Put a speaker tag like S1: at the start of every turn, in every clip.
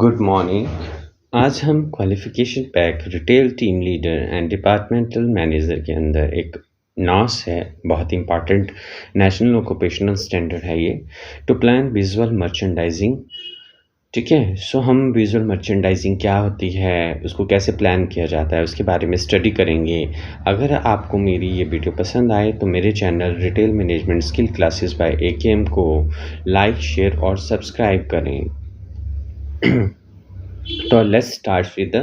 S1: Good morning. आज हम qualification pack retail team leader and departmental manager के अंदर एक नॉस है, बहुत इंपॉर्टेंट नेशनल ऑक्यूपेशनल स्टैंडर्ड है ये, टू प्लान विजुअल मर्चेंडाइजिंग। ठीक है, सो हम विजुअल मर्चेंडाइजिंग क्या होती है, उसको कैसे प्लान किया जाता है, उसके बारे में स्टडी करेंगे। अगर आपको मेरी ये वीडियो पसंद आए तो मेरे channel retail management skill classes bye AKM को लाइक, शेयर और सब्सक्राइब करें। तो let's start with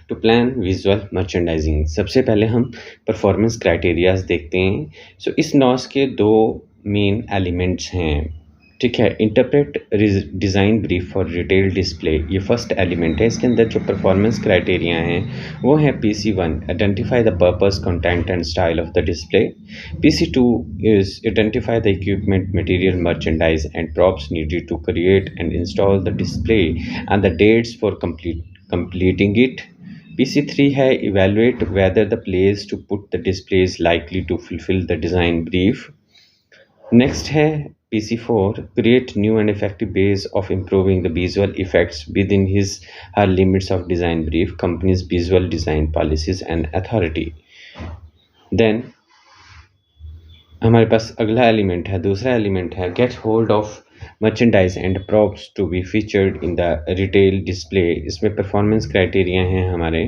S1: two plan visual merchandising. सबसे पहले हम परफॉर्मेंस क्राइटेरियाज देखते हैं। सो इस नॉस के दो मेन एलिमेंट्स हैं। ठीक है, interpret design brief for retail display, ये फर्स्ट एलिमेंट है। इसके अंदर जो परफॉर्मेंस क्राइटेरिया हैं वो है PC1 identify the purpose, content and style of the display. PC2 is identify the equipment, material, merchandise and props needed to create and install the display and the dates for completing it. PC3 है evaluate whether the place to put the display is likely to fulfill the design brief. Next है PC4 create new and effective ways of improving the visual effects within her limits of design brief, company's visual design policies and authority. Then हमारे पास अगला element है, दूसरा element है get hold of merchandise and props to be featured in the retail display. इसमें performance criteria हैं हमारे।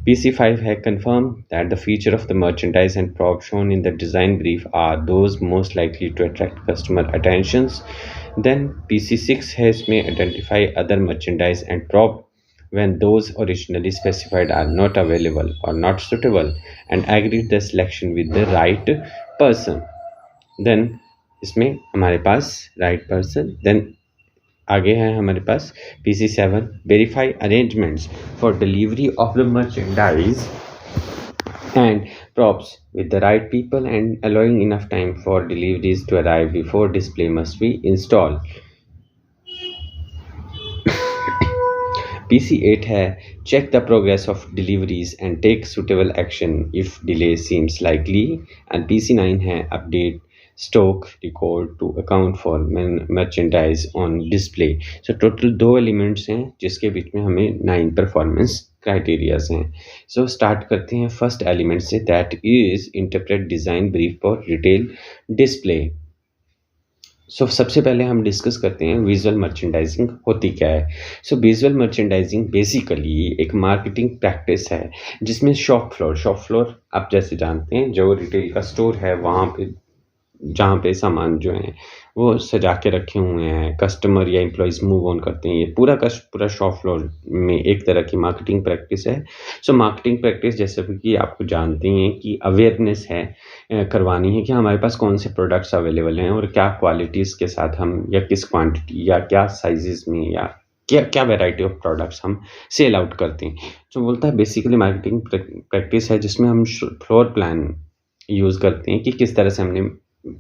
S1: PC5 है confirm that the feature of the merchandise and prop shown in the design brief are those most likely to attract customer attentions. Then PC6 है, इसमें identify other merchandise and prop when those originally specified are not available or not suitable and agree the selection with the right person. Then इसमें हमारे पास right person. Then आगे है हमारे पास PC7 verify arrangements for delivery of the merchandise and props with the right people and allowing enough time for deliveries to arrive before display must be installed. PC8 है check the progress of deliveries and take suitable action if delay seems likely. And PC9 है update stock record to account for merchandise on display. So total दो elements हैं जिसके बीच में हमें 9 performance criterias हैं। सो start करते हैं फर्स्ट एलिमेंट से, that is interpret design brief for retail display. So सबसे पहले हम डिस्कस करते हैं विजुअल मर्चेंडाइजिंग होती क्या है। सो विजुअल मर्चेंडाइजिंग बेसिकली एक मार्केटिंग प्रैक्टिस है जिसमें शॉप फ्लोर आप जैसे जानते हैं, जो रिटेल का स्टोर है वहाँ पे जहाँ पे सामान जो है वो सजा के रखे हुए हैं, कस्टमर या एम्प्लॉयज़ मूव ऑन करते हैं, ये पूरा शॉप फ्लोर में एक तरह की मार्केटिंग प्रैक्टिस है। सो मार्केटिंग प्रैक्टिस जैसे कि आपको जानते हैं कि अवेयरनेस है, करवानी है कि हमारे पास कौन से प्रोडक्ट्स अवेलेबल हैं और क्या क्वालिटीज़ के साथ हम या किस क्वांटिटी या क्या साइजेस में या क्या वैरायटी ऑफ प्रोडक्ट्स हम सेल आउट करते हैं। जो बोलता है बेसिकली मार्केटिंग प्रैक्टिस है जिसमें हम फ्लोर प्लान यूज़ करते हैं कि किस तरह से हमने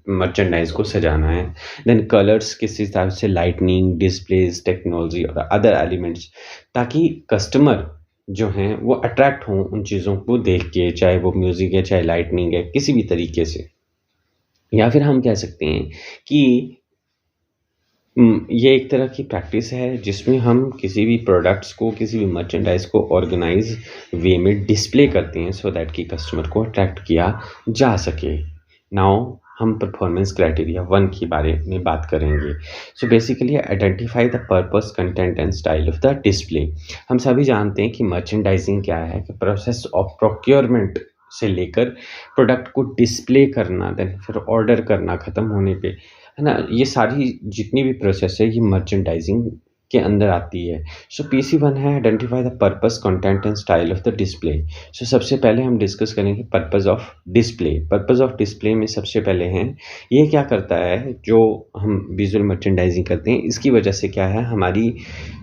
S1: मर्चेंडाइज को सजाना है। देन कलर्स, किस हिसाब से लाइटनिंग, डिस्प्लेज, टेक्नोलॉजी और अदर एलिमेंट्स, ताकि कस्टमर जो हैं वो अट्रैक्ट हों उन चीज़ों को देख के, चाहे वो म्यूज़िक है, चाहे लाइटनिंग है, किसी भी तरीके से। या फिर हम कह सकते हैं कि ये एक तरह की प्रैक्टिस है जिसमें हम किसी भी प्रोडक्ट्स को, किसी भी मर्चेंडाइज को ऑर्गेनाइज वे में डिस्प्ले करते हैं सो दैट कि कस्टमर को अट्रैक्ट किया जा सके। नाउ हम परफॉर्मेंस क्राइटेरिया 1 के बारे में बात करेंगे। So basically identify the purpose, content and style of the display. हम सभी जानते हैं कि मर्चेंडाइजिंग क्या है, कि प्रोसेस ऑफ प्रोक्योरमेंट से लेकर प्रोडक्ट को डिस्प्ले करना, देन फिर ऑर्डर करना ख़त्म होने पे, है ना, ये सारी जितनी भी प्रोसेस है ये मर्चेंडाइजिंग के अंदर आती है। सो PC1 है identify the purpose, content and style of the display. So सबसे पहले हम डिस्कस करेंगे purpose of display. Purpose of display में सबसे पहले हैं, ये क्या करता है, जो हम विजुअल मर्चेंडाइजिंग करते हैं इसकी वजह से क्या है, हमारी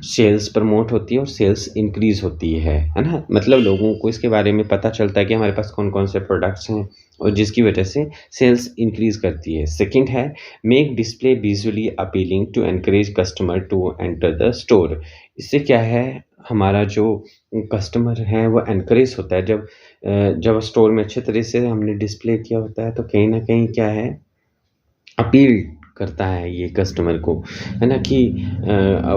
S1: सेल्स प्रमोट होती है और सेल्स इंक्रीज़ होती है ना। मतलब लोगों को इसके बारे में पता चलता है कि हमारे पास कौन कौन से प्रोडक्ट्स हैं और जिसकी वजह से सेल्स इंक्रीज़ करती है। सेकंड है make display visually appealing to encourage customer to enter the store. इससे क्या है, हमारा जो कस्टमर है वो एनकरेज होता है। जब स्टोर में अच्छे तरह से हमने डिस्प्ले किया होता है तो कहीं ना कहीं क्या है, अपील करता है ये कस्टमर को, है ना? कि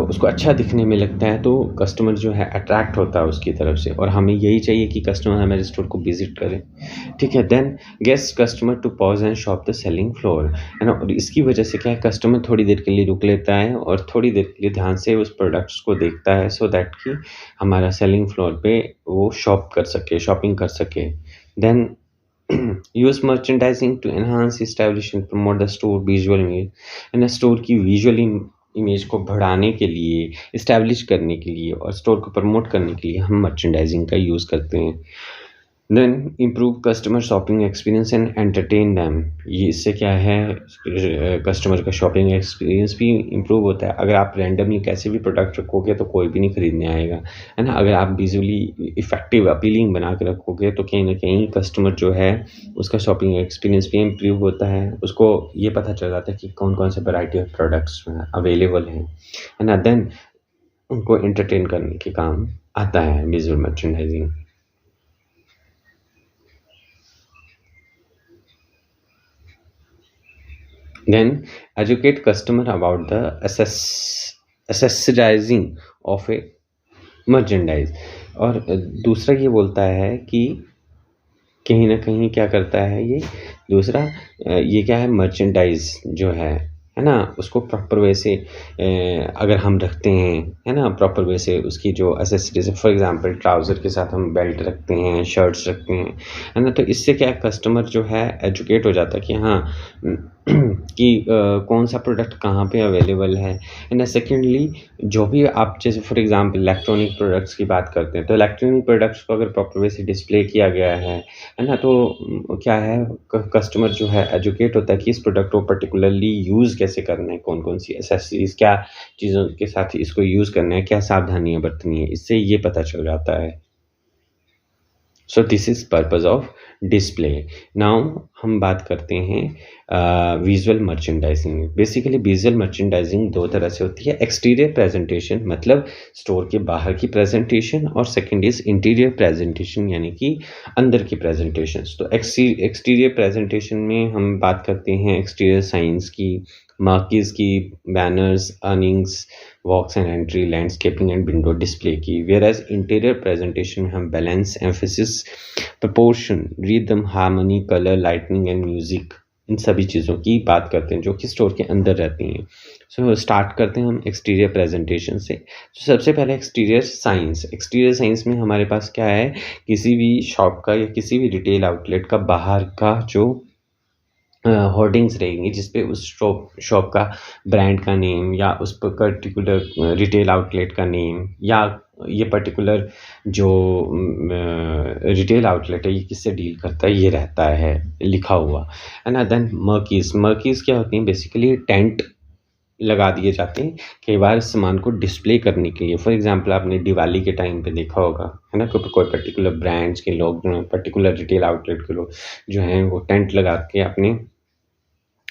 S1: उसको अच्छा दिखने में लगता है तो कस्टमर जो है अट्रैक्ट होता है उसकी तरफ से, और हमें यही चाहिए कि कस्टमर हमारे स्टोर को विज़िट करें, ठीक है? Then gets customer to pause and shop the selling floor, है ना? और इसकी वजह से क्या है, कस्टमर थोड़ी देर के लिए रुक लेता है और थोड़ी देर के लिए ध्यान से उस प्रोडक्ट्स को देखता है, सो दैट कि हमारा सेलिंग फ्लोर पे वो शॉपिंग कर सके। Then use merchandising to enhance, establish and promote the store visual image, है ना? स्टोर की विजुअल इमेज को बढ़ाने के लिए, एस्टैब्लिश करने के लिए और स्टोर को प्रमोट करने के लिए हम मर्चेंडाइजिंग का यूज़ करते हैं। Then improve customer shopping experience and entertain them, ये इससे क्या है, कस्टमर का शॉपिंग एक्सपीरियंस भी इम्प्रूव होता है। अगर आप रैंडमली कैसे भी प्रोडक्ट रखोगे तो कोई भी नहीं खरीदने आएगा, है ना? अगर आप विजुअली इफेक्टिव अपीलिंग बना के रखोगे तो कहीं ना कहीं कस्टमर जो है उसका शॉपिंग एक्सपीरियंस भी इम्प्रूव होता है, उसको ये पता चल जाता है कि कौन कौन से वैरायटी ऑफ प्रोडक्ट्स अवेलेबल हैं, है ना? देन उनको एंटरटेन करने के काम आता है visual merchandising. Then educate customer about the accessorizing of a merchandise। और दूसरा ये बोलता है कि कहीं न कहीं क्या करता है ये दूसरा, ये क्या है, मर्चेंडाइज़ जो है ना? उसको प्रॉपर वे से अगर हम रखते हैं, है ना? प्रॉपर वे से उसकी जो एक्सेसरीज़ है, फॉर एग्ज़ाम्पल ट्राउज़र के साथ हम बेल्ट रखते हैं, शर्ट्स रखते हैं, है ना? तो इससे क्या है, कस्टमर जो है एजुकेट हो जाता है कि हाँ कि कौन-सा प्रोडक्ट कहाँ पे अवेलेबल है ना? सेकेंडली जो भी आप जैसे फॉर एग्ज़ाम्पल इलेक्ट्रॉनिक प्रोडक्ट्स की बात करते हैं, तो इलेक्ट्रॉनिक प्रोडक्ट्स को अगर प्रॉपर वे से डिस्प्ले किया गया है ना? तो क्या है, कस्टमर जो है एजुकेट होता है कि इस प्रोडक्ट को पर्टिकुलरली यूज़ कैसे करना है, कौन-कौन सी एक्सेसरीज़, क्या चीज़ों के साथ इसको यूज़ करना है, क्या सावधानियाँ बरतनी है, इससे ये पता चल जाता है। So this is purpose of display. Now हम बात करते हैं visual merchandising. Basically visual merchandising दो तरह से होती है, एक्सटीरियर प्रेजेंटेशन मतलब स्टोर के बाहर की प्रेजेंटेशन, और सेकंड इज़ इंटीरियर प्रेजेंटेशन यानी कि अंदर की प्रेजेंटेशंस। तो एक्सटीरियर प्रेजेंटेशन में हम बात करते हैं एक्सटीरियर साइंस की, मार्कीज़ की, banners, awnings, walks and entry, landscaping and window display की। वेयरएज इंटीरियर प्रेजेंटेशन में हम balance, emphasis, proportion, rhythm, harmony, colour, lightning and music, इन सभी चीज़ों की बात करते हैं जो कि स्टोर के अंदर रहती हैं। सो स्टार्ट करते हैं हम एक्सटीरियर प्रेजेंटेशन से। तो सबसे पहले एक्सटीरियर साइंस। एक्सटीरियर साइंस में हमारे पास क्या है, किसी भी शॉप का या किसी भी रिटेल आउटलेट का बाहर का जो होर्डिंग्स रहेंगी जिसपे उस शॉप का ब्रांड का नेम या उस पर्टिकुलर रिटेल आउटलेट का नेम या ये पर्टिकुलर जो रिटेल आउटलेट है ये किससे डील करता है ये रहता है लिखा हुआ, है ना? देन मर्कीज़ क्या होती हैं, बेसिकली टेंट लगा दिए जाते हैं कई बार सामान को डिस्प्ले करने के लिए। फॉर एग्ज़ाम्पल आपने दिवाली के टाइम पे देखा होगा, है ना? कोई पर्टिकुलर ब्रांड्स के लोग, पर्टिकुलर रिटेल आउटलेट के लोग जो हैं वो टेंट लगा के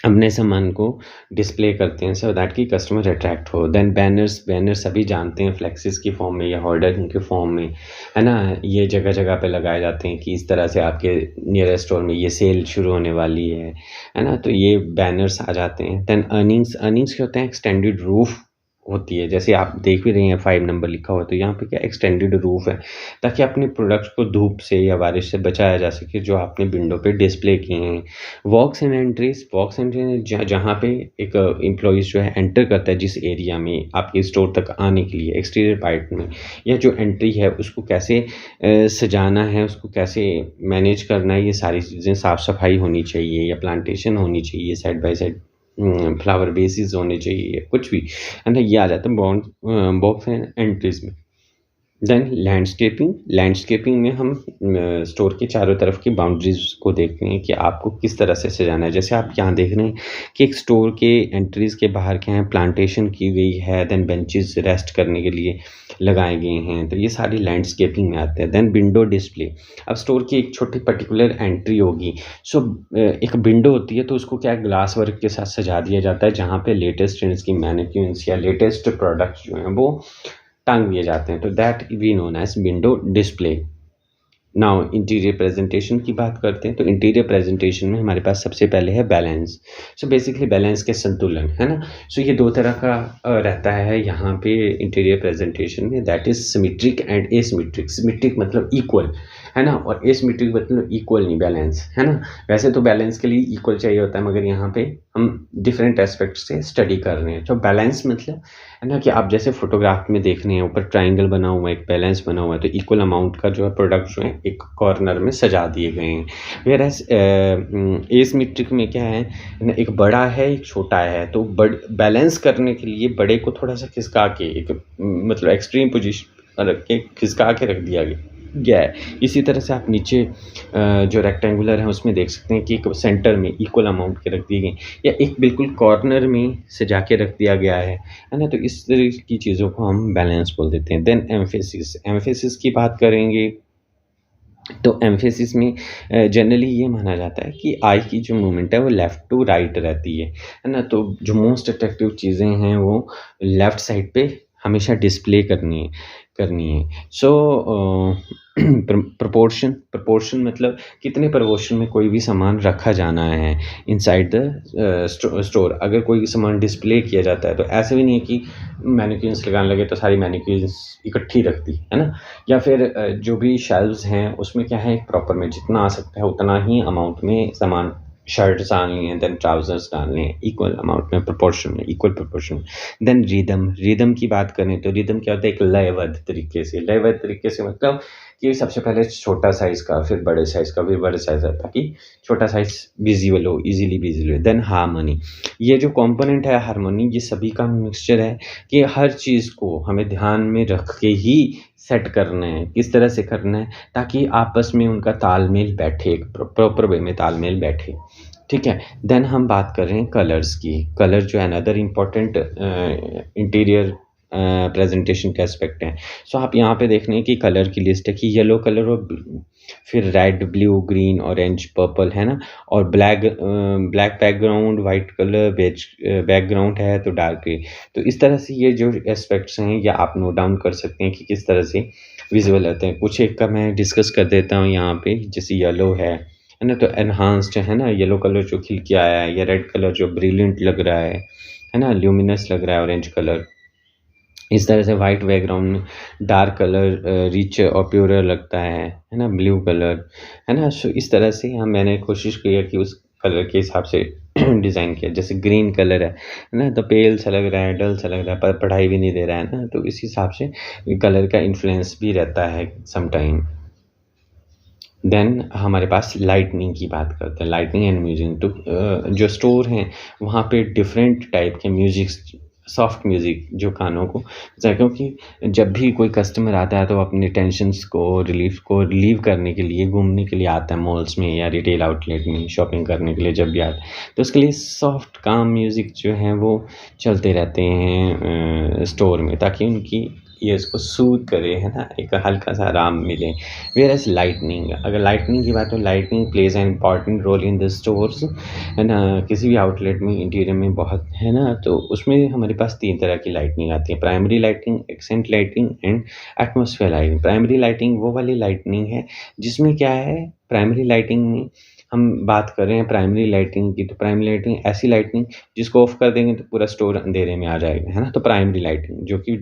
S1: अपने सामान को डिस्प्ले करते हैं सो दैट कि कस्टमर अट्रैक्ट हो। देन बैनर्स सभी जानते हैं, फ्लेक्सेस की फॉर्म में या होर्डिंग के फॉर्म में, है ना? ये जगह-जगह पे लगाए जाते हैं कि इस तरह से आपके नियरेस्ट स्टोर में ये सेल शुरू होने वाली है ना? तो ये बैनर्स आ जाते हैं। देन अर्निंग्स क्या होते हैं, एक्सटेंडेड रूफ होती है। जैसे आप देख भी रहे हैं 5 नंबर लिखा हुआ है, तो यहाँ पे क्या एक्सटेंडेड रूफ है ताकि अपने प्रोडक्ट्स को धूप से या बारिश से बचाया जा सके जो आपने विंडो पे डिस्प्ले किए हैं। वॉक्स एंड एंट्रीज जहाँ पे एक एम्प्लॉइज़ जो है एंटर करता है जिस एरिया में आपके स्टोर तक आने के लिए एक्सटीरियर पार्ट में, या जो एंट्री है उसको कैसे सजाना है, उसको कैसे मैनेज करना है, ये सारी चीज़ें साफ़-सफाई होनी चाहिए या प्लांटेशन होनी चाहिए side by side, flower basis होने चाहिए, कुछ भी, है ना? ये आ जाता है बॉक्स एंड एंट्रीज में। देन लैंडस्केपिंग में हम स्टोर के चारों तरफ की बाउंड्रीज को देखते हैं कि आपको किस तरह से सजाना है। जैसे आप यहाँ देख रहे हैं कि एक स्टोर के एंट्रीज के बाहर क्या है, प्लांटेशन की गई है, देन बेंचेस रेस्ट करने के लिए लगाए गए हैं, तो ये सारी लैंडस्केपिंग में आते हैं। देन विंडो डिस्प्ले, अब स्टोर की एक छोटी पर्टिकुलर एंट्री होगी, सो एक विंडो होती है तो उसको क्या ग्लास वर्क के साथ सजा दिया जाता है जहाँ पे लेटेस्ट ट्रेंड्स की मैनिक्यून्स या लेटेस्ट प्रोडक्ट्स जो हैं वो टांग दिए जाते हैं, तो that we known as window display. Now interior presentation की बात करते हैं, तो इंटीरियर प्रेजेंटेशन में हमारे पास सबसे पहले है बैलेंस। सो बेसिकली बैलेंस के संतुलन, है ना? सो ये 2 तरह का रहता है यहाँ पे इंटीरियर प्रेजेंटेशन में, that is symmetric and asymmetric. Symmetric मतलब इक्वल, है ना? और एसिमेट्रिक मतलब इक्वल नहीं, बैलेंस, है ना? वैसे तो बैलेंस के लिए इक्वल चाहिए होता है, मगर यहाँ पे हम डिफरेंट एस्पेक्ट से स्टडी कर रहे हैं। तो बैलेंस मतलब, है ना, कि आप जैसे फोटोग्राफ में देख रहे हैं, ऊपर ट्राइंगल बना हुआ है, एक बैलेंस बना हुआ है, तो इक्वल अमाउंट का जो है प्रोडक्ट जो है एक कॉर्नर में सजा दिए गए हैं। वेयर एज एसिमेट्रिक में क्या है ना, एक बड़ा है एक छोटा है, तो बैलेंस करने के लिए बड़े को थोड़ा सा खिसका के एक मतलब एक्सट्रीम पोजीशन रख के खिसका के रख दिया गया है। इसी तरह से आप नीचे जो रेक्टेंगुलर है उसमें देख सकते हैं कि एक सेंटर में इक्वल अमाउंट के रख दिए गए, या एक बिल्कुल कॉर्नर में सजा के रख दिया गया है ना? तो इस तरह की चीज़ों को हम बैलेंस बोल देते हैं। देन एम्फेसिस, एम्फेसिस की बात करेंगे तो एम्फेसिस में जनरली ये माना जाता है कि आई की जो मूवमेंट है वो लेफ़्ट टू राइट रहती है ना? तो जो मोस्ट अट्रैक्टिव चीज़ें हैं वो लेफ़्ट साइड पे हमेशा डिस्प्ले करनी है। सो प्रोपोर्शन मतलब कितने प्रोपोर्शन में कोई भी सामान रखा जाना है इनसाइड द स्टोर। अगर कोई सामान डिस्प्ले किया जाता है तो ऐसे भी नहीं है कि मैनिक्विन्स लगाने लगे तो सारी मैनिक्विन्स इकट्ठी रख दी, है ना? या फिर जो भी शेल्व्स हैं उसमें क्या है, प्रॉपर में जितना आ सकता है उतना ही अमाउंट में सामान, शर्ट्स डालनी है, देन ट्राउजर्स डालने हैं, इक्वल अमाउंट में, प्रोपोर्शन में, इक्वल प्रोपोर्शन में। देन रिदम की बात करें तो रिदम क्या होता है, एक लयबद्ध तरीके से। लयबद्ध तरीके से मतलब कि सबसे पहले छोटा साइज़ का, फिर बड़े साइज़ का, फिर बड़े साइज़ का, ताकि छोटा साइज़ विज़िबल हो, ईज़िली विज़िबल हो। देन हार्मनी, ये जो कंपोनेंट है हार्मनी, ये सभी का मिक्सचर है कि हर चीज़ को हमें ध्यान में रख के ही सेट करना है। किस तरह से करना है, ताकि आपस में उनका तालमेल बैठे, एक प्रॉपर वे में तालमेल बैठे, ठीक है? देन हम बात कर रहे हैं कलर्स की। कलर जो है अनदर इम्पोर्टेंट इंटीरियर प्रेजेंटेशन के एस्पेक्ट हैं। सो आप यहाँ पे देख रहे हैं कि कलर की लिस्ट है कि येलो कलर और फिर red, blue, green, orange, purple, है ना? और black background, white colour, beige background है तो डार्क ग्रे। तो इस तरह से ये जो एस्पेक्ट्स हैं ये आप नोट डाउन कर सकते हैं कि किस तरह से विजुअल होते हैं। कुछ एक का मैं डिस्कस कर देता हूँ यहाँ पे, जैसे येलो है ना? तो एनहांस्ड है ना, येलो कलर जो खिल के आया है, या रेड कलर जो ब्रिलियंट लग रहा है ना, ल्यूमिनस लग रहा है, ऑरेंज कलर। इस तरह से वाइट बैकग्राउंड में डार्क कलर रिच और प्योरर लगता है ना, ब्लू कलर, है ना? सो इस तरह से मैंने कोशिश की है कि उस कलर के हिसाब से डिज़ाइन किया। जैसे ग्रीन कलर है ना, तो पेल सा लग रहा है, डल सा लग रहा है, पर पढ़ाई भी नहीं दे रहा है ना, तो इस हिसाब से कलर का इन्फ्लुएंस भी रहता है समटाइम। देन हमारे पास लाइटनिंग की बात करते हैं, लाइटनिंग एंड म्यूजिक। तो जो स्टोर हैं वहाँ पे डिफरेंट टाइप के म्यूजिक्स, सॉफ्ट म्यूज़िक जो कानों को, क्योंकि जब भी कोई कस्टमर आता है तो अपने टेंशन्स को रिलीव करने के लिए घूमने के लिए आता है मॉल्स में या रिटेल आउटलेट में शॉपिंग करने के लिए जब भी आता है, तो उसके लिए सॉफ्ट काम म्यूज़िक जो है वो चलते रहते हैं स्टोर में, ताकि उनकी ये इसको सूद करे, है ना, एक हल्का सा आराम मिले। वेयर एज लाइटनिंग, अगर लाइटनिंग की बात हो, lightning plays an important role in the stores, है ना? किसी भी आउटलेट में इंटीरियर में बहुत, है ना, तो उसमें हमारे पास 3 तरह की लाइटनिंग आती है, primary lighting, accent lighting and atmosphere lighting. Primary lighting वो वाली लाइटनिंग है जिसमें क्या है, प्राइमरी लाइटिंग में हम बात कर रहे हैं प्राइमरी लाइटिंग की, तो प्राइमरी लाइटिंग ऐसी लाइटनिंग जिसको ऑफ कर देंगे तो पूरा स्टोर अंधेरे में आ जाएगा, है ना? तो प्राइमरी लाइटिंग जो कि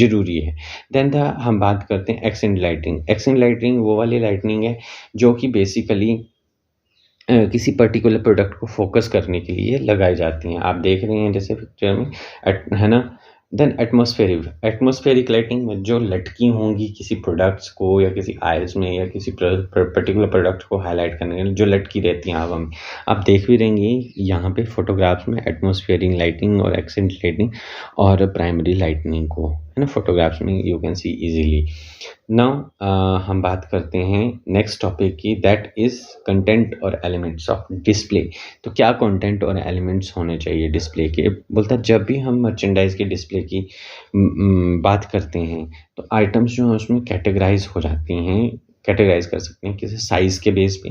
S1: ज़रूरी है। देन हम बात करते हैं एक्सेंट लाइटिंग। एक्सेंट लाइटिंग वो वाली लाइटनिंग है जो कि बेसिकली किसी पर्टिकुलर प्रोडक्ट को फोकस करने के लिए लगाई जाती हैं। आप देख रहे हैं जैसे पिक्चर में, है ना? देन एटमॉस्फेरिक लाइटिंग में जो लटकी होंगी किसी प्रोडक्ट्स को या किसी आइल्स में या किसी पर्टिकुलर प्रोडक्ट को हाईलाइट करने के लिए जो लटकी रहती हैं हवा में, आप देख भी रहेंगे यहाँ पे फोटोग्राफ्स में एटमॉस्फेरिक लाइटिंग और एक्सेंट लाइटिंग और प्राइमरी लाइटनिंग को, है ना, फोटोग्राफ्स में you can see easily. Now हम बात करते हैं नेक्स्ट टॉपिक की, दैट इज़ कंटेंट और एलिमेंट्स ऑफ डिस्प्ले। तो क्या कंटेंट और एलिमेंट्स होने चाहिए डिस्प्ले के? बोलता है जब भी हम मर्चेंडाइज की डिस्प्ले की बात करते हैं तो आइटम्स जो हैं उसमें कैटेगराइज हो जाती हैं, कैटेगराइज कर सकते हैं किसी साइज़ के बेस पे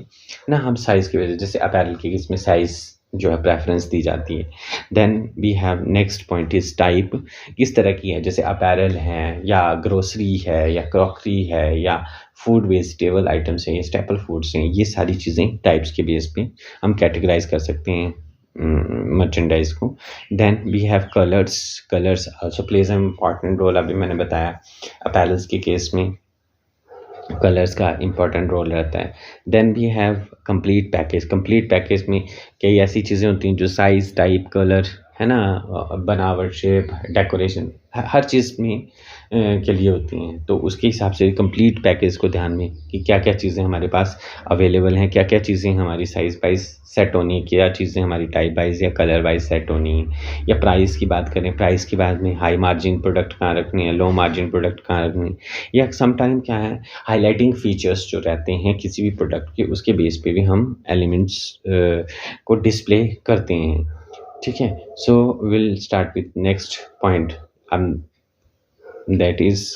S1: ना, हम साइज़ के बेस, जैसे अपैरल की इसमें साइज़ जो है प्रेफरेंस दी जाती है। Then we have next point is type, किस तरह की है, जैसे अपैरल है या ग्रोसरी है या क्रॉकरी है या फूड वेजिटेबल आइटम्स हैं, ये स्टेपल फूड्स हैं, ये सारी चीज़ें टाइप्स के बेस पे हम कैटेगराइज कर सकते हैं मर्चेंडाइज को। Then we have colours, colours also plays an important role. अभी मैंने बताया अपैरल्स के केस में कलर्स का इम्पॉर्टेंट रोल रहता है। Then we have complete package. Complete package में कई ऐसी चीज़ें होती हैं जो साइज़, टाइप, कलर, है ना, बनावट, शेप, डेकोरेशन, हर चीज़ में के लिए होती हैं। तो उसके हिसाब से कंप्लीट पैकेज को ध्यान में कि क्या क्या चीज़ें हमारे पास अवेलेबल हैं, क्या क्या चीज़ें हमारी साइज़ वाइज सेट होनी है, क्या चीज़ें हमारी टाइप वाइज या कलर वाइज सेट होनी है। या प्राइस की बात करें, प्राइस के बाद में हाई मार्जिन प्रोडक्ट कहाँ रखनी है, लो मार्जिन प्रोडक्ट कहाँ रखनी है, या समटाइम क्या है हाईलाइटिंग फीचर्स जो रहते हैं किसी भी प्रोडक्ट के, उसके बेस पे भी हम एलिमेंट्स को डिस्प्ले करते हैं। ठीक है, so will start with next point, that is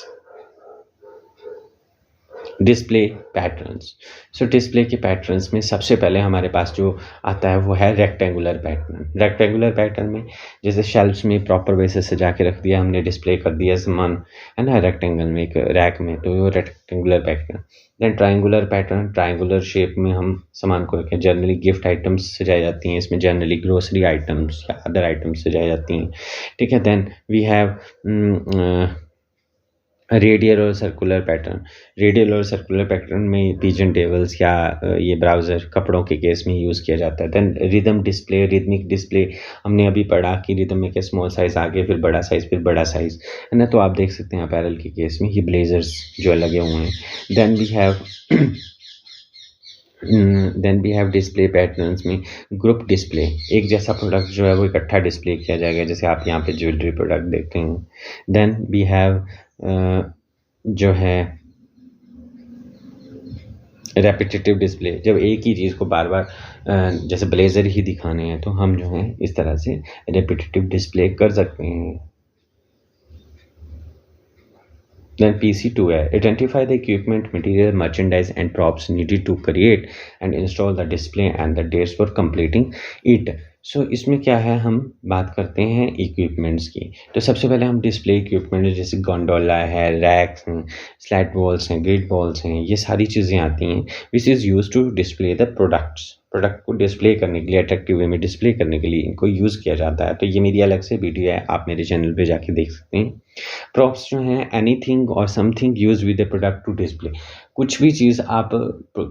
S1: display patterns. So display के पैटर्न्स में सबसे पहले हमारे पास जो आता है वो है रेक्टेंगुलर पैटर्न। रेक्टेंगुलर पैटर्न में जैसे शेल्फ्स में प्रॉपर वे से सजा के रख दिया हमने, डिस्प्ले कर दिया सामान, है ना, रेक्टेंगल में, एक रैक में, तो वो rectangular pattern. Then triangular pattern, triangular shape में हम सामान को रखें। जनरली गिफ्ट आइटम्स सजाई जाती हैं इसमें, जनरली ग्रोसरी आइटम्स या अदर आइटम्स सजाई जाती हैं। ठीक है, देन वी हैव रेडियल और सर्कुलर पैटर्न। रेडियल और सर्कुलर पैटर्न में पिजन टेबल्स या ये ब्राउज़र कपड़ों के केस में यूज़ किया जाता है। Then rhythm display, rhythmic display, हमने अभी पढ़ा कि रिदम में क्या स्मॉल साइज़ आगे, फिर बड़ा साइज़, फिर बड़ा साइज़, है ना। तो आप देख सकते हैं अपैरल के केस में ये ब्लेजर्स जो लगे हुए हैं। Then we have display patterns में ग्रुप डिस्प्ले, एक जैसा प्रोडक्ट जो है वो इकट्ठा डिस्प्ले किया जाएगा, जैसे आप यहाँ पे ज्वेलरी प्रोडक्ट देखते हैं। देन वी हैव जो है रेपिटेटिव डिस्प्ले, जब एक ही चीज़ को बार बार जैसे ब्लेजर ही दिखाने हैं तो हम जो है इस तरह से रेपिटेटिव डिस्प्ले कर सकते हैं। Then PC2 है, identify the equipment, material, merchandise and props needed to create and install the display and the dates for completing it. सो इसमें क्या है, हम बात करते हैं इक्विपमेंट्स की। तो सबसे पहले हम डिस्प्ले इक्विपमेंट जैसे गोंडोला है, रैक्स हैं, स्लैट वॉल्स हैं, ग्रिड वॉल्स हैं, ये सारी चीज़ें आती हैं which is use to display the products. Product को डिस्प्ले करने के लिए, अट्रैक्टिव वे में डिस्प्ले करने के लिए इनको यूज़ किया जाता है। तो ये मेरी अलग से वीडियो है, आप मेरे चैनल पे जाके देख सकते हैं। प्रॉप्स जो हैं, एनीथिंग और something use with the product to display, कुछ भी चीज़ आप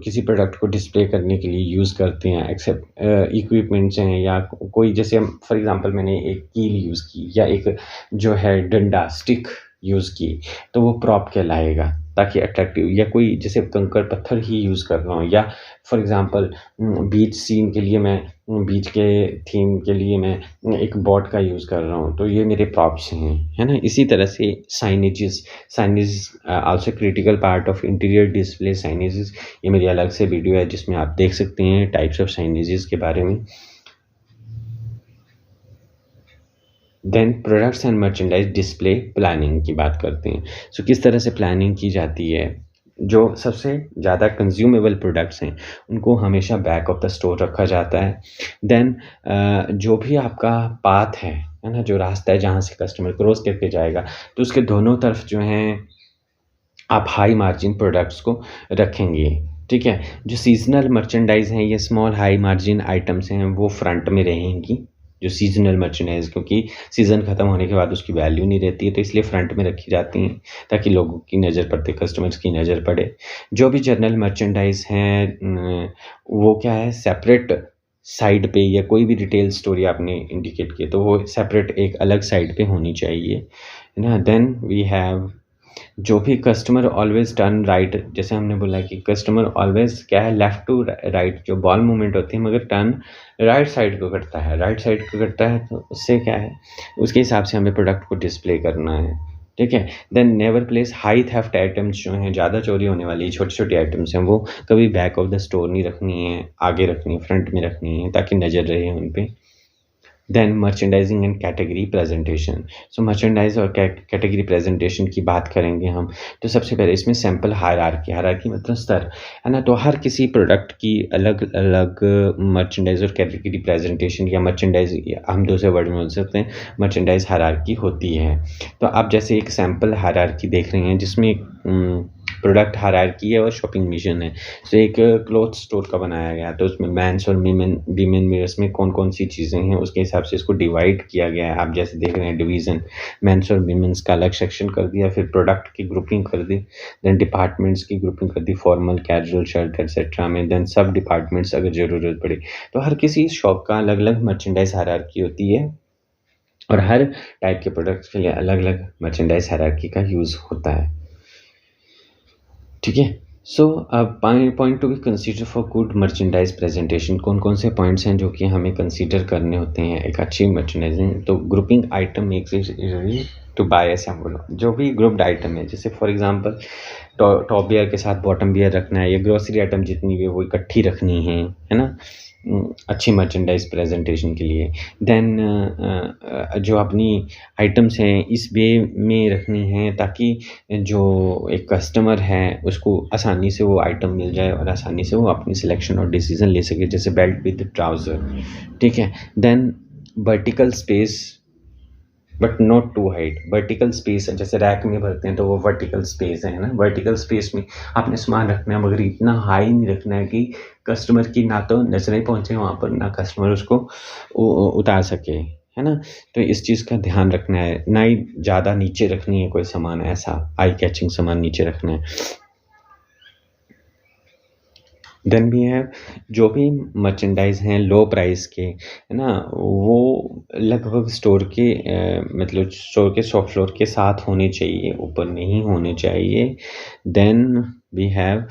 S1: किसी प्रोडक्ट को डिस्प्ले करने के लिए यूज़ करते हैं, एक्सेप्ट इक्विपमेंट्स हैं या कोई, जैसे फॉर एग्जांपल मैंने एक कील यूज़ की या एक जो है डंडा, स्टिक यूज़ की, तो वो प्रॉप कहलाएगा, ताकि अट्रैक्टिव, या कोई जैसे कंकड़ पत्थर ही यूज़ कर रहा हूँ, या फॉर एग्जांपल बीच सीन के लिए मैं, बीच के थीम के लिए मैं एक बोट का यूज़ कर रहा हूँ, तो ये मेरे प्रॉप्स हैं, है ना। इसी तरह से signages also critical part of interior display. Signages, ये मेरी अलग से वीडियो है जिसमें आप देख सकते हैं टाइप्स ऑफ साइनेजेस के बारे में। देन products and merchandise display planning की बात करते हैं। सो किस तरह से प्लानिंग की जाती है। जो सबसे ज़्यादा कंज्यूमेबल प्रोडक्ट्स हैं उनको हमेशा बैक ऑफ द स्टोर रखा जाता है। देन जो भी आपका पाथ है ना, जो रास्ता है जहाँ से कस्टमर क्रॉस करके जाएगा, तो उसके दोनों तरफ जो हैं आप हाई मार्जिन प्रोडक्ट्स को रखेंगे। ठीक है, जो सीजनल मर्चेंडाइज हैं, ये स्मॉल हाई मार्जिन आइटम्स हैं, वो फ्रंट में रहेंगी। जो सीजनल मर्चेंडाइज, क्योंकि सीज़न ख़त्म होने के बाद उसकी वैल्यू नहीं रहती है, तो इसलिए फ्रंट में रखी जाती हैं ताकि लोगों की नज़र पड़ते, कस्टमर्स की नज़र पड़े। जो भी जनरल मर्चेंडाइज हैं वो क्या है, सेपरेट साइड पे, या कोई भी रिटेल स्टोरी आपने इंडिकेट की तो वो सेपरेट एक अलग साइड पे होनी चाहिए, है ना। देन वी हैव जो भी कस्टमर ऑलवेज टर्न राइट, जैसे हमने बोला कि कस्टमर ऑलवेज क्या है, लेफ़्ट टू राइट जो बॉल मूवमेंट होती है, मगर टर्न राइट साइड को करता है, राइट साइड को करता है, तो उससे क्या है, उसके हिसाब से हमें प्रोडक्ट को डिस्प्ले करना है। ठीक है, then never place high theft items, जो हैं ज़्यादा चोरी होने वाली छोटी छोटी आइटम्स हैं, वो कभी बैक ऑफ द स्टोर नहीं रखनी है, आगे रखनी है, फ्रंट में रखनी है, ताकि नज़र रहे उन पर। Then merchandising and category presentation. So merchandise और कैटेगरी प्रेजेंटेशन की बात करेंगे हम, तो सबसे पहले इसमें सैम्पल हायरार्की मतलब स्तर, है ना। तो हर किसी प्रोडक्ट की अलग अलग मर्चेंडाइज और कैटेगरी प्रेजेंटेशन, या मर्चेंडाइज हम दूसरे वर्ड में बोल सकते हैं मर्चेंडाइज हायरार्की होती है। तो आप जैसे एक सैम्पल हायरार्की देख रहे हैं जिसमें प्रोडक्ट हायरार्की है और शॉपिंग मिशन है। सो एक क्लॉथ स्टोर का बनाया गया, तो उसमें मेंस और वीमेन वेयर्स में कौन-कौन सी चीज़ें हैं, उसके हिसाब से इसको डिवाइड किया गया है। आप जैसे देख रहे हैं डिवीज़न, मेंस और वीमेंस का अलग सेक्शन कर दिया, फिर प्रोडक्ट की ग्रुपिंग कर दी, देन डिपार्टमेंट्स की ग्रुपिंग कर दी, फॉर्मल, कैजुअल, शर्ट एटसेट्रा में, देन सब डिपार्टमेंट्स अगर ज़रूरत पड़े। तो हर किसी शॉप का अलग-अलग मर्चेंडाइज़ हायरार्की होती है और हर टाइप के प्रोडक्ट्स के लिए अलग-अलग मर्चेंडाइज़ हायरार्की का यूज़ होता है। ठीक है? सो अब point to be consider for good merchandise presentation, कौन-कौन से पॉइंट्स हैं जो कि हमें कंसीडर करने होते हैं एक अच्छी मर्चेंडाइजिंग। तो grouping item makes it easy to buy a sample. जो भी ग्रुप्ड आइटम है, जैसे फॉर एग्जांपल टॉप बियर के साथ बॉटम बियर रखना है, या ग्रोसरी आइटम जितनी भी है वो इकट्ठी रखनी है ना? अच्छी मर्चेंडाइज़ प्रेजेंटेशन के लिए। देन जो अपनी आइटम्स हैं इस वे में रखनी हैं ताकि जो एक कस्टमर है उसको आसानी से वो आइटम मिल जाए और आसानी से वो अपनी सिलेक्शन और डिसीज़न ले सके, जैसे बेल्ट विद ट्राउज़र, ठीक है? Then vertical space but not to height. Vertical space जैसे रैक में भरते हैं तो वो वर्टिकल स्पेस है ना, वर्टिकल स्पेस में आपने सामान रखना है मगर इतना हाई नहीं रखना है कि कस्टमर की ना तो नजरें पहुंचे वहाँ पर, ना कस्टमर उसको उतार सके, है ना? तो इस चीज़ का ध्यान रखना है, ना ही ज़्यादा नीचे रखनी है कोई सामान, ऐसा आई कैचिंग सामान नीचे रखना है। देन भी है जो भी मर्चेंडाइज़ हैं लो प्राइस के, है ना, वो लगभग स्टोर के मतलब स्टोर के शॉप फ्लोर के साथ होने चाहिए, ऊपर नहीं होने चाहिए। Then we have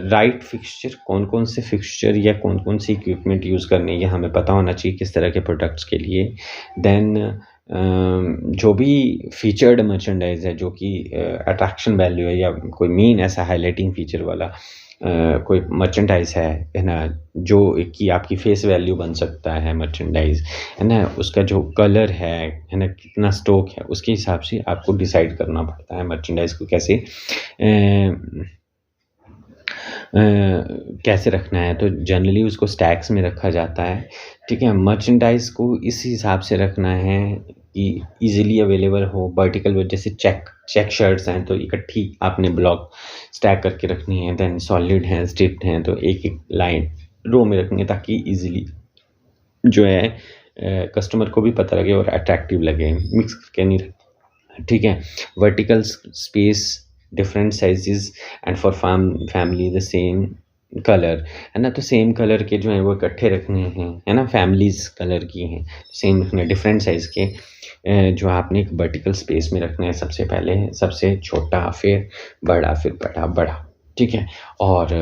S1: right fixture, कौन-कौन से फिक्सचर या कौन-कौन सी इक्विपमेंट यूज़ करनी है ये हमें पता होना चाहिए किस तरह के प्रोडक्ट्स के लिए। देन जो भी फीचर्ड मर्चेंडाइज़ है जो कि अट्रैक्शन वैल्यू है या कोई मेन ऐसा हाइलाइटिंग फीचर वाला कोई मर्चेंडाइज़ है ना, जो कि आपकी फेस वैल्यू बन सकता है मर्चेंडाइज़, है ना, उसका जो कलर है ना, कितना स्टॉक है, उसके हिसाब से आपको डिसाइड करना पड़ता है मर्चेंडाइज़ को कैसे रखना है। तो जनरली उसको स्टैक्स में रखा जाता है, ठीक है? मर्चेंडाइज़ को इस हिसाब से रखना है कि ईज़िली अवेलेबल हो। वर्टिकल जैसे चेक शर्ट्स हैं तो इकट्ठी आपने ब्लॉक स्टैक करके रखनी है। देन सॉलिड हैं, स्ट्रिप्ड हैं तो एक-एक लाइन रो में रखनी है ताकि ईज़िली जो है कस्टमर को भी पता लगे और अट्रैक्टिव लगे, मिक्स करके नहीं रखना, ठीक है? Vertical space, different sizes and for family the same colour, है ना, तो सेम कलर के जो हैं वो इकट्ठे रखने हैं, है ना, फैमिलीज कलर की हैं, सेम रखने, डिफरेंट साइज़ के जो आपने एक वर्टिकल स्पेस में रखना है। सबसे पहले सबसे छोटा, फिर बड़ा, फिर बड़ा, ठीक है? और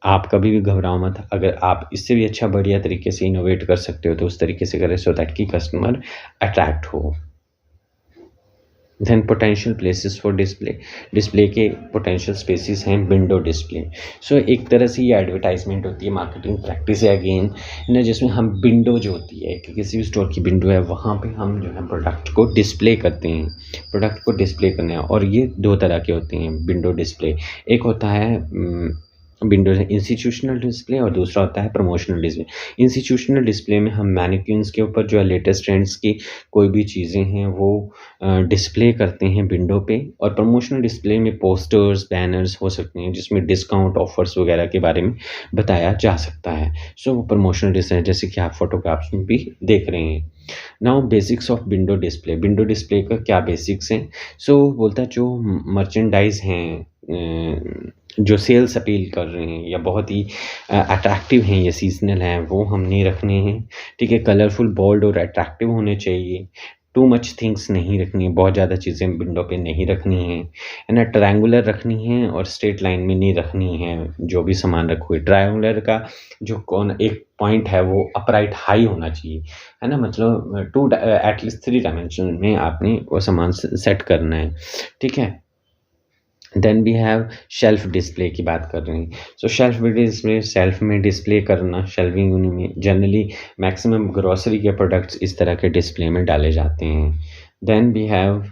S1: आप कभी भी घबराओ मत, अगर आप इससे भी अच्छा बढ़िया तरीके से इनोवेट कर सकते हो तो उस तरीके से करें सो दैट कि कस्टमर अट्रैक्ट हो। Then potential places for display के पोटेंशियल स्पेसिस हैं विंडो डिस्प्ले। सो एक तरह से ये एडवर्टाइजमेंट होती है, मार्केटिंग प्रैक्टिस है अगेन, ना, जिसमें हम विंडो जो होती है कि किसी भी स्टोर की विंडो है वहाँ पे हम जो है प्रोडक्ट को डिस्प्ले करते हैं, प्रोडक्ट को डिस्प्ले करना है। और ये दो तरह के होते हैं विंडो डिस्प्ले, एक होता है विंडो इंस्टीट्यूशनल डिस्प्ले और दूसरा होता है प्रमोशनल डिस्प्ले। इंस्टीट्यूशनल डिस्प्ले में हम मैनिक्विन्स के ऊपर जो है लेटेस्ट ट्रेंड्स की कोई भी चीज़ें हैं वो डिस्प्ले करते हैं विंडो पे, और प्रमोशनल डिस्प्ले में पोस्टर्स, बैनर्स हो सकते हैं जिसमें डिस्काउंट ऑफर्स वगैरह के बारे में बताया जा सकता है। सो वो प्रमोशनल डिस्प्ले जैसे कि आप फोटोग्राफ्स में भी देख रहे हैं। Now basics of window display, window display का क्या बेसिक्स हैं? सो बोलता है जो मर्चेंडाइज हैं जो सेल्स अपील कर रहे हैं या बहुत ही अट्रैक्टिव हैं, ये सीजनल हैं, वो हमने रखने हैं, ठीक है? कलरफुल, बोल्ड और अट्रैक्टिव होने चाहिए। टू मच थिंग्स नहीं रखनी है, बहुत ज़्यादा चीज़ें विंडो पे नहीं रखनी है ना? ट्रायंगुलर रखनी है और स्ट्रेट लाइन में नहीं रखनी है। जो भी सामान रखोगे, ट्रायंगुलर का जो एक पॉइंट है वो अपराइट हाई होना चाहिए, है ना, मतलब एटलीस्ट 3 डायमेंशन में आपने वो सामान सेट करना है, ठीक है? Then we have shelf display की बात कर रहे हैं। सो शेल्फ डिस्प्ले, शेल्फ में डिस्प्ले करना, शेल्विंग में जनरली मैक्सिमम ग्रोसरी के प्रोडक्ट्स इस तरह के डिस्प्ले में डाले जाते हैं। देन वी हैव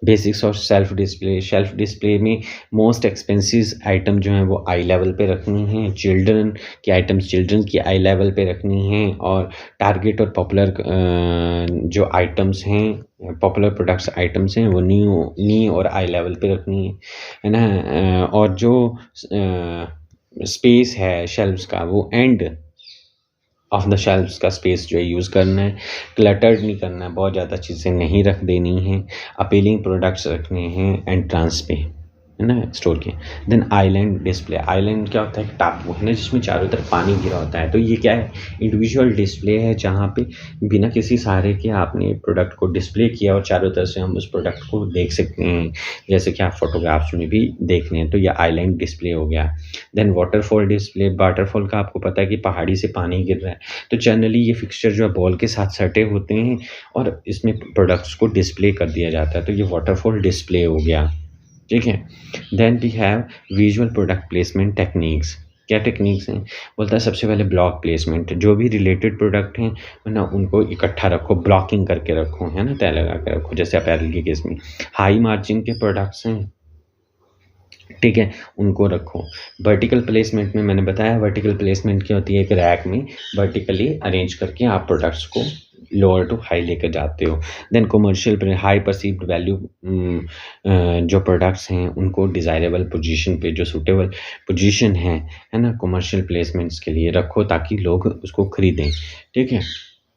S1: बेसिक्स और शेल्फ डिस्प्ले में मोस्ट एक्सपेंसिव आइटम जो हैं वो आई लेवल पे रखनी है, चिल्ड्रन की आई लेवल पे रखनी है, और टारगेट और पॉपुलर जो आइटम्स हैं, पॉपुलर प्रोडक्ट्स आइटम्स हैं वो नी और आई लेवल पे रखनी है ना। और जो स्पेस है शेल्फ्स का वो एंड ऑफ द शेल्फ्स का स्पेस जो है यूज़ करना है, क्लटर्ड नहीं करना है, बहुत ज़्यादा चीज़ें नहीं रख देनी हैं, अपीलिंग प्रोडक्ट्स रखने हैं एंट्रांस पे, है ना, स्टोर के। देन आइलैंड डिस्प्ले, आइलैंड क्या होता है, टापू है ना जिसमें चारों तरफ पानी गिरा होता है। तो ये क्या है, इंडिविजुअल डिस्प्ले है जहाँ पे बिना किसी सहारे के आपने प्रोडक्ट को डिस्प्ले किया और चारों तरफ से हम उस प्रोडक्ट को देख सकते हैं, जैसे कि आप फोटोग्राफ्स में भी देख रहे हैं। तो ये आइलैंड डिस्प्ले हो गया। देन वाटरफॉल डिस्प्ले, वाटरफॉल का आपको पता है कि पहाड़ी से पानी गिर रहा है, तो जनरली ये फिक्सचर जो है बॉल के साथ सटे होते हैं और इसमें प्रोडक्ट्स को डिस्प्ले कर दिया जाता है। तो ये वाटरफॉल डिस्प्ले हो गया, ठीक है। Then we have visual product placement techniques. क्या टेक्निक्स हैं, बोलता है सबसे पहले ब्लॉक प्लेसमेंट, जो भी रिलेटेड प्रोडक्ट हैं है ना उनको इकट्ठा रखो, ब्लॉकिंग करके रखो, है ना, तय लगा के रखो। जैसे अपैरल के केस में हाई मार्जिन के प्रोडक्ट्स हैं, ठीक है, उनको रखो। वर्टिकल प्लेसमेंट में मैंने बताया, वर्टिकल प्लेसमेंट क्या होती है, एक रैक में वर्टिकली अरेंज करके आप प्रोडक्ट्स को लोअर टू हाई लेकर जाते हो। Then commercial high perceived value, जो प्रोडक्ट्स हैं उनको डिज़ायरेबल पोजीशन पे, जो सूटेबल पोजीशन है ना, कमर्शियल प्लेसमेंट्स के लिए रखो ताकि लोग उसको खरीदें, ठीक है।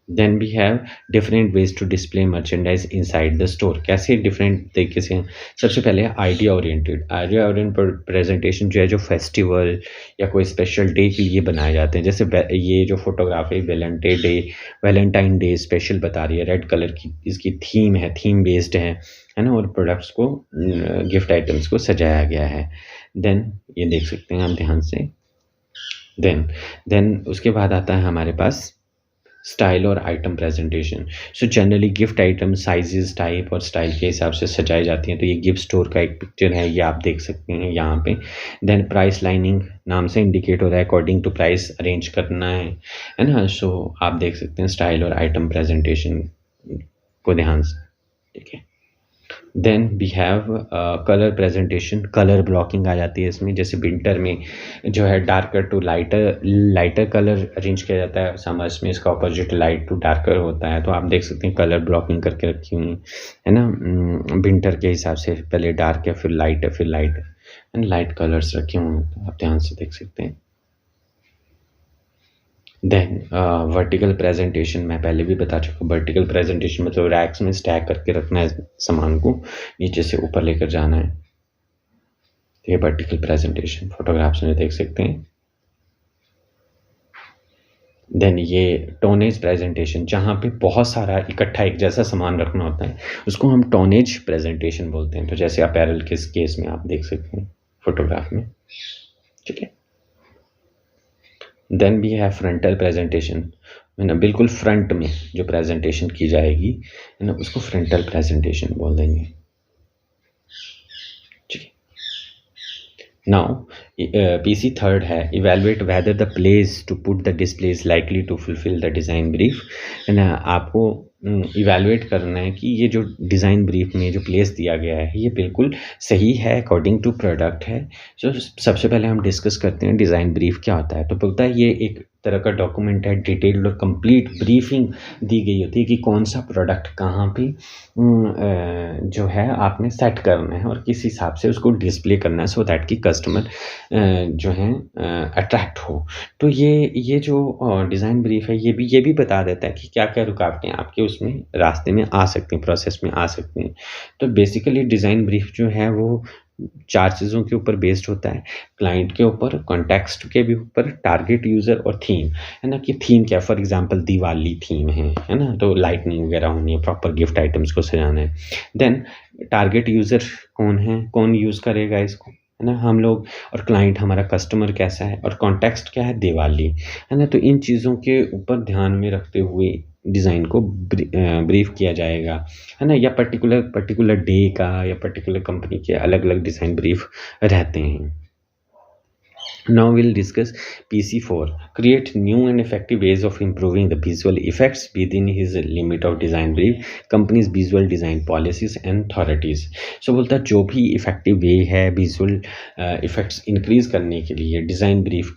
S1: Then we have different ways to display merchandise inside the store. कैसे डिफरेंट तरीके से, सबसे पहले आइडिया ओरिएंटेड प्रेजेंटेशन जो है, जो फेस्टिवल या कोई स्पेशल डे के लिए बनाए जाते हैं। जैसे ये जो फोटोग्राफी वैलेंटाइन डे स्पेशल बता रही है, रेड कलर की इसकी थीम है, थीम बेस्ड है ना, और प्रोडक्ट्स को, गिफ्ट आइटम्स को सजाया गया है। देन ये देख सकते हैं आप ध्यान से। देन उसके बाद आता है हमारे पास स्टाइल और item presentation. So generally gift item sizes, type और स्टाइल के हिसाब से सजाई जाती हैं। तो ये गिफ्ट स्टोर का एक पिक्चर है, ये आप देख सकते हैं यहाँ पे। देन प्राइस लाइनिंग, नाम से इंडिकेट हो रहा है अकॉर्डिंग टू प्राइस अरेंज करना है ना। सो आप देख सकते हैं स्टाइल और आइटम प्रेजेंटेशन को ध्यान से, ठीक है। Then we have colour presentation, colour blocking आ जाती है इसमें। जैसे विंटर में जो है darker to lighter colour arrange किया जाता है, समर्स में इसका ऑपोजिट लाइट टू डार्कर होता है। तो आप देख सकते हैं कलर ब्लॉकिंग करके रखी हुई है ना, विंटर के हिसाब से पहले डार्क है, फिर लाइट है, फिर लाइट कलर्स रखे हुए हैं, तो आप ध्यान से देख सकते हैं। देन वर्टिकल प्रेजेंटेशन, मैं पहले भी बता चुका हूँ। वर्टिकल प्रेजेंटेशन मतलब रैक्स में स्टैक करके रखना है सामान को, नीचे से ऊपर लेकर जाना है। ये वर्टिकल प्रेजेंटेशन फोटोग्राफ्स में देख सकते हैं। देन ये टोनेज प्रेजेंटेशन, जहाँ पे बहुत सारा इकट्ठा एक जैसा सामान रखना होता है, उसको हम टोनेज प्रेजेंटेशन बोलते हैं। तो जैसे अपैरल के केस में आप देख सकते हैं फोटोग्राफ में, ठीक है। Then we have frontal presentation, है ना, बिल्कुल फ्रंट में जो प्रेजेंटेशन की जाएगी है ना, उसको फ्रंटल प्रेजेंटेशन बोल देंगे, ठीक है। नाउ PC थर्ड है, evaluate whether the place to put the display is likely to fulfil the design brief, है ना। आपको इवेलुएट करना है कि ये जो डिज़ाइन ब्रीफ में जो प्लेस दिया गया है ये बिल्कुल सही है, अकॉर्डिंग टू प्रोडक्ट है। तो सबसे पहले हम डिस्कस करते हैं डिज़ाइन ब्रीफ क्या होता है। तो बोलता है ये एक तरह का डॉक्यूमेंट है, डिटेल्ड और कंप्लीट ब्रीफिंग दी गई होती है कि कौन सा प्रोडक्ट कहाँ पे जो है आपने सेट करना है और किस हिसाब से उसको डिस्प्ले करना है, सो दैट कि कस्टमर जो है अट्रैक्ट हो। तो ये जो डिज़ाइन ब्रीफ है ये भी बता देता है कि क्या क्या रुकावटें आपके उसमें रास्ते में आ सकती हैं, प्रोसेस में आ सकती हैं। तो बेसिकली डिज़ाइन ब्रीफ जो है वो 4 चीज़ों के ऊपर बेस्ड होता है, क्लाइंट के ऊपर, कॉन्टेक्स्ट के भी ऊपर, टारगेट यूज़र और थीम, है ना। कि थीम क्या, फॉर एग्जांपल दिवाली थीम है ना, तो लाइटनिंग वगैरह होनी है, प्रॉपर गिफ्ट आइटम्स को सजाना है। देन टारगेट यूज़र कौन है, कौन यूज़ करेगा इसको, है ना, हम लोग, और क्लाइंट हमारा कस्टमर कैसा है, और कॉन्टेक्स्ट क्या है, दिवाली, है ना। तो इन चीज़ों के ऊपर ध्यान में रखते हुए डिज़ाइन को ब्रीफ किया जाएगा, है ना। या पर्टिकुलर डे का या पर्टिकुलर कंपनी के अलग अलग डिज़ाइन ब्रीफ रहते हैं। Now we'll discuss PC4. Create new and effective ways of improving the visual effects within his limit of design brief, company's visual design policies and authorities. So बोलता है जो भी effective way है visual effects increase करने के लिए design brief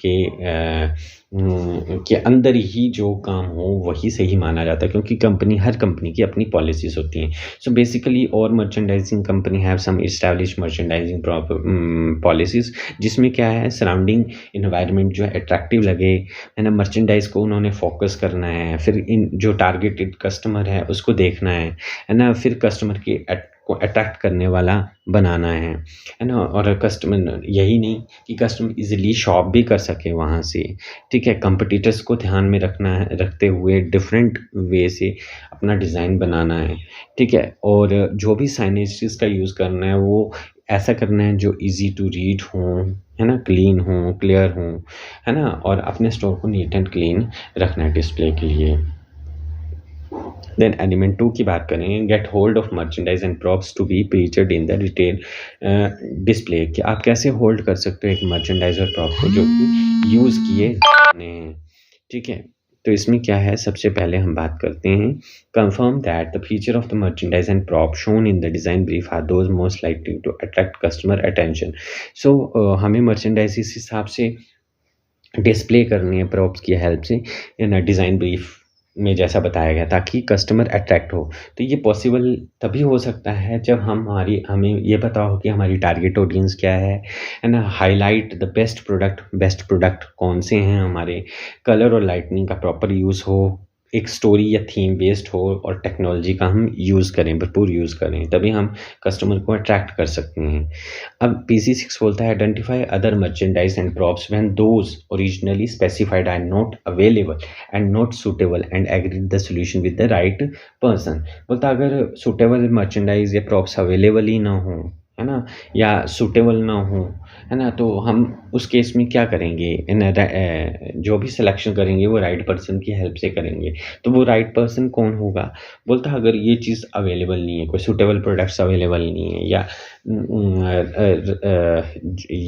S1: के अंदर ही जो काम हो वही सही माना जाता है, क्योंकि हर कंपनी की अपनी पॉलिसीज होती हैं. सो बेसिकली और merchandising company have some establish merchandising policies, जिसमें क्या है सराउंडिंग इन्वायरमेंट जो है अट्रैक्टिव लगे, है ना. मर्चेंडाइज को उन्होंने फोकस करना है, फिर इन जो टारगेटेड कस्टमर है उसको देखना है ना. फिर कस्टमर को अट्रैक्ट करने वाला बनाना है ना. और कस्टमर यही नहीं कि कस्टमर इजीली शॉप भी कर सके वहाँ से. ठीक है, कंपटीटर्स को ध्यान में रखते हुए डिफरेंट वे से अपना डिज़ाइन बनाना है. ठीक है, और जो भी साइनेजेस का यूज़ करना है वो ऐसा करना है जो इजी टू रीड हो, है ना, क्लीन हो, क्लियर हो, है ना. और अपने स्टोर को नीट एंड क्लीन रखना है डिस्प्ले के लिए. देन एलिमेंट 2 की बात करें, get hold of merchandise and props to be featured in the retail display. कि आप कैसे होल्ड कर सकते हो एक मर्चेंडाइज और प्रॉप को जो कि यूज़ किए जाने हैं. ठीक है, तो इसमें क्या है, सबसे पहले हम बात करते हैं confirm that the feature of the merchandise and prop shown in the design brief are those most likely to attract customer attention. So हमें मर्चेंडाइज इस हिसाब से डिस्प्ले करनी है प्रॉप्स की हेल्प से, इन डिज़ाइन ब्रीफ में जैसा बताया गया, ताकि कस्टमर अट्रैक्ट हो. तो ये पॉसिबल तभी हो सकता है जब हमें ये पता हो कि हमारी टारगेट ऑडियंस क्या है ना. हाईलाइट द बेस्ट प्रोडक्ट कौन से हैं हमारे, कलर और लाइटनिंग का प्रॉपर यूज़ हो, एक स्टोरी या थीम बेस्ड हो, और टेक्नोलॉजी का हम यूज़ करें, भरपूर यूज़ करें, तभी हम कस्टमर को अट्रैक्ट कर सकते हैं. अब PC6 बोलता है identify other merchandise and props when those originally specified are not available and not suitable and agree the solution with the right person. बोलता अगर सूटेबल मर्चेंडाइज या प्रॉप्स अवेलेबल ही ना हो, है ना, या सूटेबल ना हो, है ना, तो हम उस केस में क्या करेंगे, जो भी सिलेक्शन करेंगे वो राइट पर्सन की हेल्प से करेंगे. तो वो राइट पर्सन कौन होगा, बोलता अगर ये चीज़ अवेलेबल नहीं है, कोई सूटेबल प्रोडक्ट्स अवेलेबल नहीं है,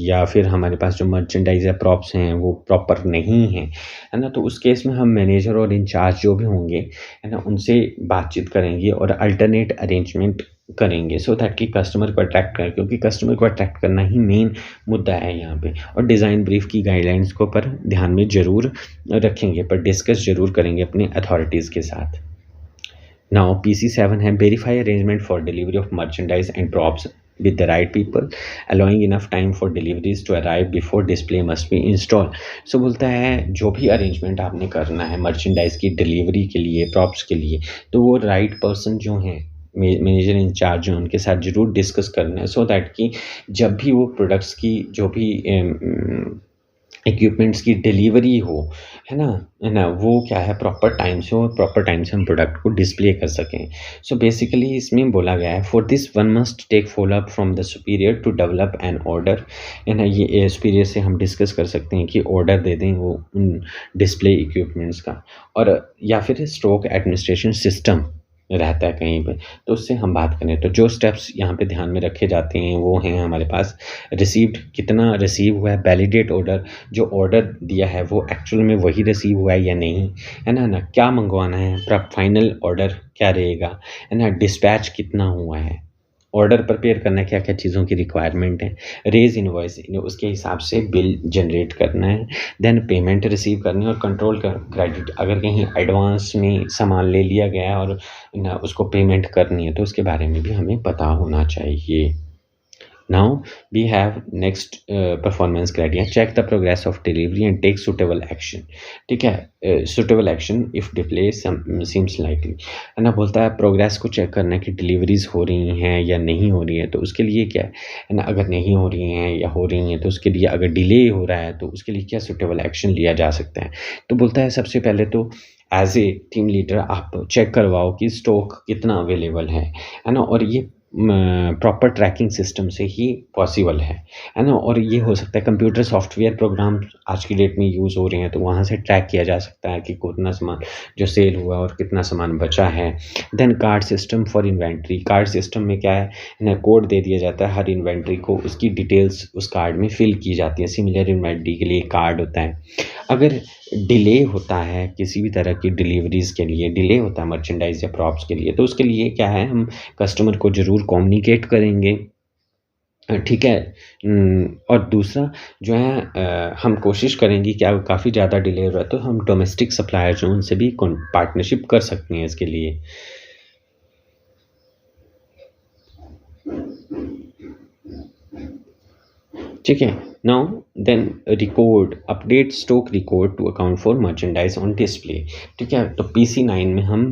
S1: या फिर हमारे पास जो मर्चेंडाइज या प्रॉप्स हैं वो प्रॉपर नहीं है ना, तो उस केस में हम मैनेजर और इंचार्ज जो भी होंगे, है ना, उनसे बातचीत करेंगे और अल्टरनेट अरेंजमेंट करेंगे, सो दैट कि कस्टमर को अट्रैक्ट करें, क्योंकि कस्टमर को अट्रैक्ट करना ही मेन मुद्दा है यहाँ पे. और डिज़ाइन ब्रीफ की गाइडलाइंस को पर ध्यान में ज़रूर रखेंगे, पर डिस्कस ज़रूर करेंगे अपने अथॉरिटीज़ के साथ. नाउ PC7 है verify arrangement for delivery of merchandise and props with the right people, allowing enough time for deliveries to arrive before display must be installed. So बोलता है जो भी अरेंजमेंट आपने करना है मर्चेंडाइज की डिलीवरी के लिए, प्रॉप्स के लिए, तो वो राइट पर्सन जो हैं, मैनेजर इंचार्ज हैं, उनके साथ ज़रूर डिस्कस करना है, सो दैट कि जब भी वो प्रोडक्ट्स की जो भी इक्विपमेंट्स की डिलीवरी हो, है ना, वो क्या है प्रॉपर टाइम से हो, प्रॉपर टाइम से हम प्रोडक्ट को डिस्प्ले कर सकें. सो बेसिकली इसमें बोला गया है for this one must take follow up from the superior to develop an order, है ना. ये सुपीरियर से हम डिस्कस कर सकते हैं कि ऑर्डर दे दें वो उन डिस्प्ले इक्विपमेंट्स का, और या फिर स्टॉक एडमिनिस्ट्रेशन सिस्टम रहता है कहीं पे, तो उससे हम बात करें तो जो स्टेप्स यहाँ पे ध्यान में रखे जाते हैं वो हैं हमारे पास रिसीव्ड, कितना रिसीव हुआ है, वैलिडेट ऑर्डर, जो ऑर्डर दिया है वो एक्चुअल में वही रिसीव हुआ है या नहीं, है ना, क्या मंगवाना है, फाइनल ऑर्डर क्या रहेगा, है ना, डिस्पैच कितना हुआ है, ऑर्डर प्रिपेयर करना है, क्या क्या चीज़ों की रिक्वायरमेंट है, रेज इनवॉइस, उसके हिसाब से बिल जनरेट करना है, देन पेमेंट रिसीव करनी है, और कंट्रोल क्रेडिट, अगर कहीं एडवांस में सामान ले लिया गया है और ना उसको पेमेंट करनी है तो उसके बारे में भी हमें पता होना चाहिए. Now we have next performance criteria. Check the progress of delivery and take suitable action. ठीक है, suitable action if display seems likely, है ना. बोलता है प्रोग्रेस को चेक करना कि डिलीवरीज हो रही हैं या नहीं हो रही है, तो उसके लिए क्या है ना, अगर नहीं हो रही हैं या हो रही हैं तो उसके लिए, अगर डिले हो रहा है तो उसके लिए क्या सुटेबल एक्शन लिया जा सकता है. तो बोलता है सबसे पहले तो एज ए टीम लीडर आप चेक करवाओ कि स्टॉक कितना अवेलेबल है ना, और ये प्रॉपर ट्रैकिंग सिस्टम से ही पॉसिबल है ना? और ये हो सकता है कंप्यूटर सॉफ्टवेयर प्रोग्राम आज की डेट में यूज़ हो रहे हैं, तो वहाँ से ट्रैक किया जा सकता है कि कितना सामान जो सेल हुआ और कितना सामान बचा है। Then card system for inventory, card system में क्या है ना, कोड दे दिया जाता है हर इन्वेंट्री को, उसकी डिटेल्स उस कार्ड में फिल की जाती है। सिमिलर इन्वेंट्री के लिए कार्ड होता है। अगर डिले होता है किसी भी तरह की डिलीवरीज़ के लिए, डिले होता है मर्चेंडाइज़ या प्रॉप्स के लिए, तो उसके लिए क्या है, हम कस्टमर को ज़रूर कम्युनिकेट करेंगे। ठीक है। और दूसरा जो है हम कोशिश करेंगे कि अगर काफ़ी ज़्यादा डिले हो रहा है तो हम डोमेस्टिक सप्लायर जो हैं उनसे भी पार्टनरशिप कर सकते हैं इसके लिए। ठीक है। Now then record update stock record to account for merchandise on display. ठीक है, तो PC9 में हम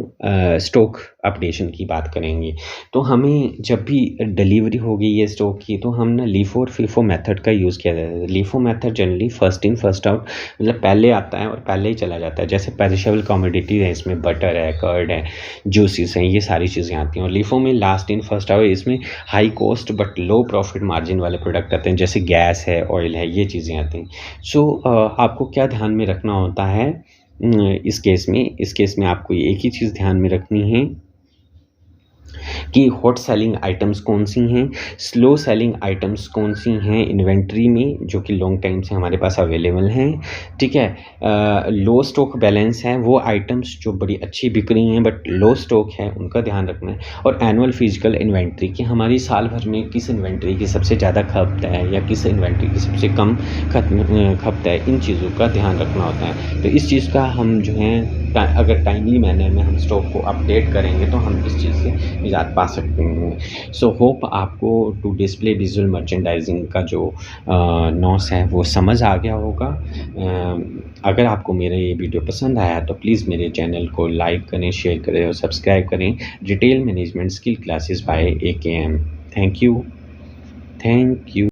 S1: स्टॉक अपडेशन की बात करेंगे। तो हमें जब भी डिलीवरी होगी ये स्टॉक की, तो हम ना लीफो और फीफो मेथड का यूज़ किया जाता है। LIFO method generally first in first out, मतलब पहले आता है और पहले ही चला जाता है। जैसे पेरिशेबल कमोडिटी है, इसमें बटर है, कर्ड है, जूसेस हैं, ये सारी चीज़ें आती हैं। और लीफो में लास्ट इन फर्स्ट आउट, इसमें high cost but low profit margin वाले प्रोडक्ट आते हैं, जैसे गैस है, ऑयल है, ये चीज़ें आती हैं। सो आपको क्या ध्यान में रखना होता है इस केस में आपको एक ही चीज़ ध्यान में रखनी है कि हॉट सेलिंग आइटम्स कौन सी हैं, स्लो सेलिंग आइटम्स कौन सी हैं इन्वेंट्री में, जो कि लॉन्ग टाइम से हमारे पास अवेलेबल हैं। ठीक है। लो स्टॉक बैलेंस है, वो आइटम्स जो बड़ी अच्छी बिक रही हैं बट लो स्टॉक है, उनका ध्यान रखना है। और एनुअल फिजिकल इन्वेंट्री कि हमारी साल भर में किस इन्वेंट्री की सबसे ज़्यादा खपत है या किस इन्वेंट्री की सबसे कम खपत है, इन चीज़ों का ध्यान रखना होता है। तो इस चीज़ का हम जो है अगर टाइमली मैनर में हम स्टॉक को अपडेट करेंगे तो हम इस चीज़ से निजात पा सकते हैं। सो होप आपको टू डिस्प्ले विजुअल मर्चेंडाइजिंग का जो नॉस है वो समझ आ गया होगा। अगर आपको मेरा ये वीडियो पसंद आया तो प्लीज़ मेरे चैनल को लाइक करें, शेयर करें और सब्सक्राइब करें। Retail management skill classes bye AKM। Thank you.